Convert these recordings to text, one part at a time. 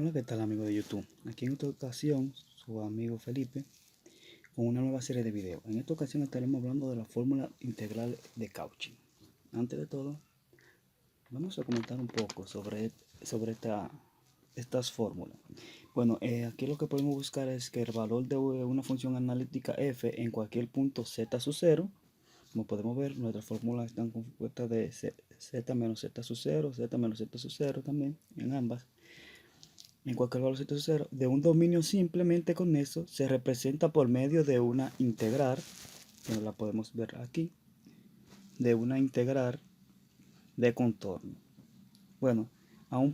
Hola, ¿qué tal amigo de YouTube? Aquí en esta ocasión, su amigo Felipe, con una nueva serie de videos. En esta ocasión estaremos hablando de la fórmula integral de Cauchy. Antes de todo, vamos a comentar un poco sobre estas fórmulas. Bueno, aquí lo que podemos buscar es que el valor de una función analítica f en cualquier punto z sub 0, como podemos ver, nuestras fórmulas están compuestas de z menos z sub 0, z menos z sub 0 también, en ambas. En cualquier valor z sub 0 de un dominio simplemente con eso se representa por medio de una integral, que la podemos ver aquí, de una integral de contorno. Bueno, aún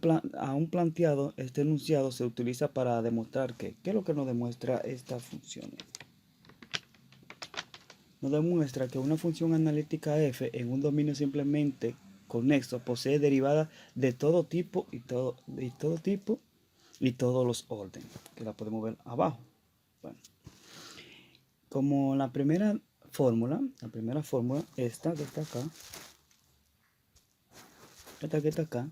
planteado, este enunciado se utiliza para demostrar ¿qué es lo que nos demuestra esta función? Nos demuestra que una función analítica f en un dominio simplemente conexo posee derivadas de todo tipo y todos los órdenes, que la podemos ver abajo. Bueno, como la primera fórmula, esta que está acá,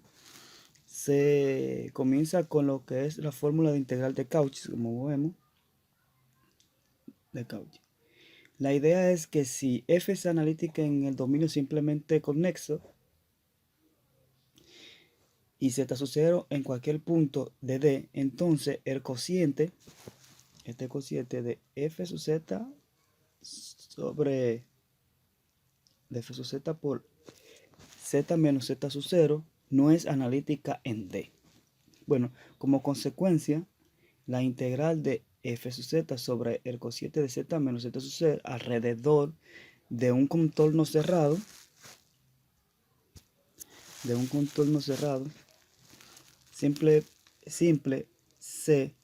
se comienza con lo que es la fórmula de integral de Cauchy, como vemos, de Cauchy. La idea es que si f es analítica en el dominio simplemente conexo y z sub 0 en cualquier punto de D, entonces el cociente, este cociente de f sub z sobre de f sub z por z menos z sub 0 no es analítica en D. Bueno, como consecuencia, la integral de f sub z sobre el cociente de z menos z sub 0 alrededor de un contorno cerrado, simple c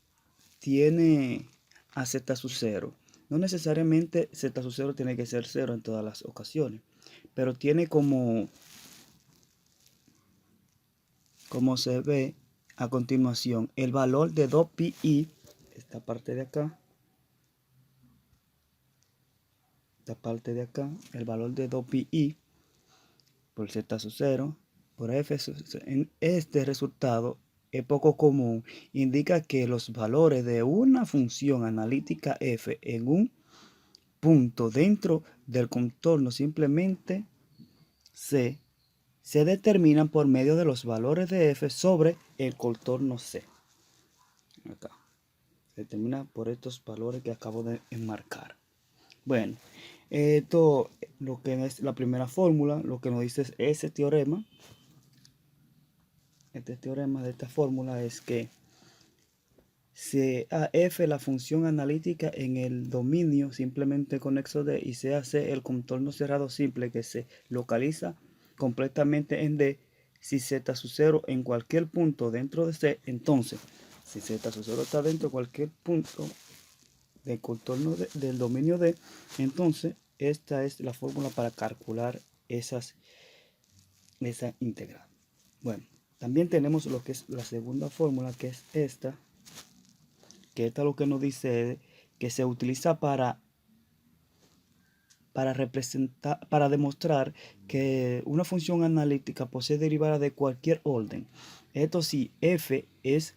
tiene a z sub 0. No necesariamente z sub 0 tiene que ser 0 en todas las ocasiones, pero tiene como se ve a continuación el valor de 2pi, esta parte de acá, el valor de 2pi por z sub 0 por f sub 0. En este resultado es poco común, indica que los valores de una función analítica f en un punto dentro del contorno simplemente c se determinan por medio de los valores de f sobre el contorno c. Acá se determina por estos valores que acabo de enmarcar. Bueno, esto lo que es la primera fórmula, lo que nos dice es ese teorema. Este teorema de esta fórmula es que sea f la función analítica en el dominio simplemente conexo D y sea C el contorno cerrado simple que se localiza completamente en D si z sub 0 en cualquier punto dentro de C. Entonces, si z sub 0 está dentro de cualquier punto del contorno del dominio D, entonces esta es la fórmula para calcular esa integral. Bueno, también tenemos lo que es la segunda fórmula, que es esta, que esta lo que nos dice que se utiliza para demostrar que una función analítica posee derivadas de cualquier orden. Esto si f es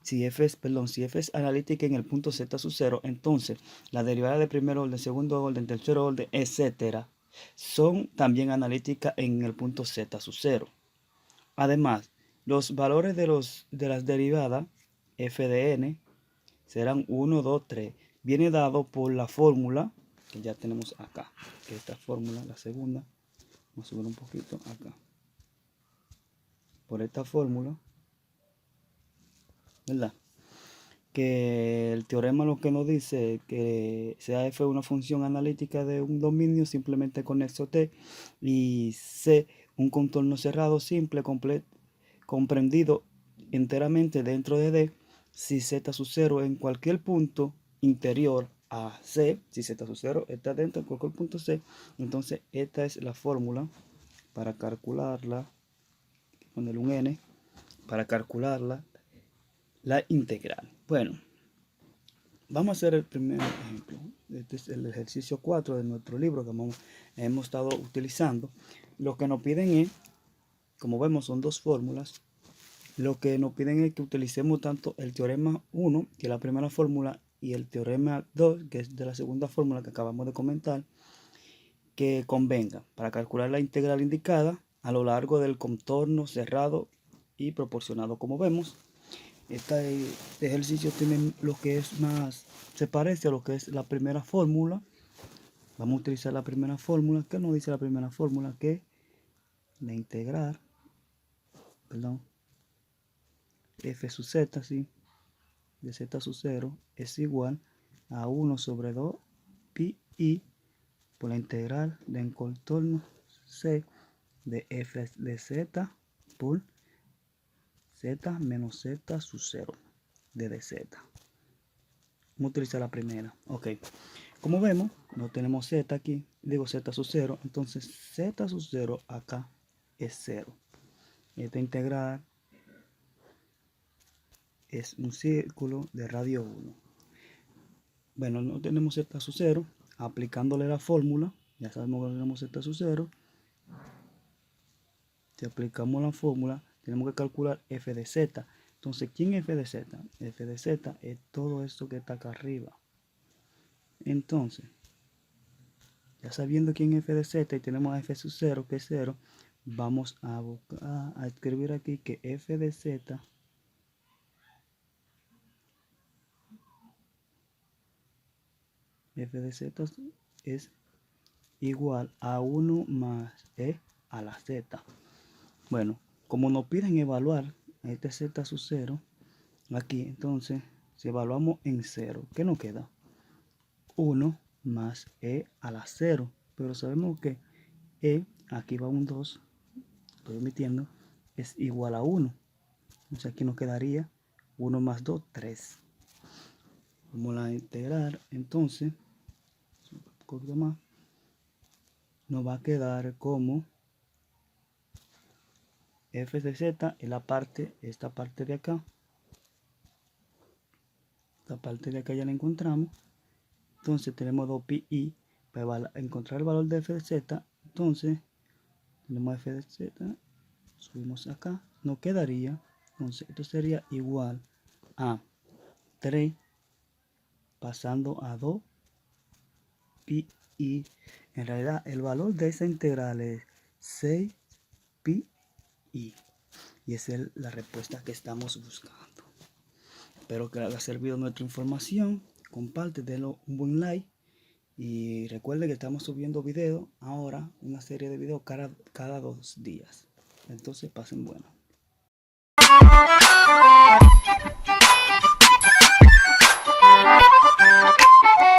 si f es analítica en el punto z sub 0, entonces la derivada de primer orden, segundo orden, tercer orden, etcétera, son también analíticas en el punto z sub 0. Además, los valores de las derivadas f de n serán 1, 2, 3. Viene dado por la fórmula que ya tenemos acá, que esta fórmula, la segunda, vamos a subir un poquito acá. Por esta fórmula, ¿verdad? Que el teorema lo que nos dice que sea f una función analítica de un dominio simplemente conexo T y C un contorno cerrado simple comprendido enteramente dentro de D si z sub 0 en cualquier punto interior a C, si z sub 0 está dentro de cualquier punto C, entonces esta es la fórmula para calcularla, ponerle un n, para calcularla la integral. Bueno, vamos a hacer el primer ejemplo. Este es el ejercicio 4 de nuestro libro que hemos estado utilizando. Lo que nos piden es como vemos son dos fórmulas. Lo que nos piden es que utilicemos tanto el teorema 1, que es la primera fórmula, y el teorema 2, que es de la segunda fórmula que acabamos de comentar, que convenga para calcular la integral indicada a lo largo del contorno cerrado y proporcionado. Como vemos, este ejercicio tiene lo que es más, se parece a lo que es la primera fórmula. Vamos a utilizar la primera fórmula. ¿Qué nos dice la primera fórmula? Que la integral, perdón, f sub z, ¿sí?, de z sub 0 es igual a 1 sobre 2 pi i por la integral del contorno c de f de z por z menos z sub 0 de dz. Vamos a utilizar la primera. Ok. Como vemos, no tenemos z aquí, digo z sub 0, entonces z sub 0 acá es 0. Esta integral es un círculo de radio 1. Bueno, no tenemos z sub 0, aplicándole la fórmula, ya sabemos que tenemos z sub 0. Si aplicamos la fórmula, tenemos que calcular f de z. Entonces, ¿quién es f de z? F de z es todo esto que está acá arriba. Entonces, ya sabiendo quién es f de z y tenemos a f sub 0, que es 0, vamos a escribir aquí que f de z es igual a 1 más e a la z. Bueno, como nos piden evaluar este z sub 0, aquí entonces, si evaluamos en 0, ¿qué nos queda? 1 más e a la 0. Pero sabemos que e, aquí va un 2, estoy omitiendo, es igual a 1. Entonces aquí nos quedaría 1 más 2, 3. Vamos a integrar, entonces, un poquito más, nos va a quedar como f de z es la parte, esta parte de acá. Esta parte de acá ya la encontramos. Entonces tenemos 2 pi i para encontrar el valor de f de z. Entonces tenemos f de z, subimos acá, nos quedaría, entonces esto sería igual a 3 pasando a 2 pi i. En realidad el valor de esa integral es 6 pi i, y esa es la respuesta que estamos buscando. Espero que les haya servido nuestra información. Comparte, denle un buen like. Y recuerde que estamos subiendo videos ahora, una serie de videos cada 2 días. Entonces pasen bueno.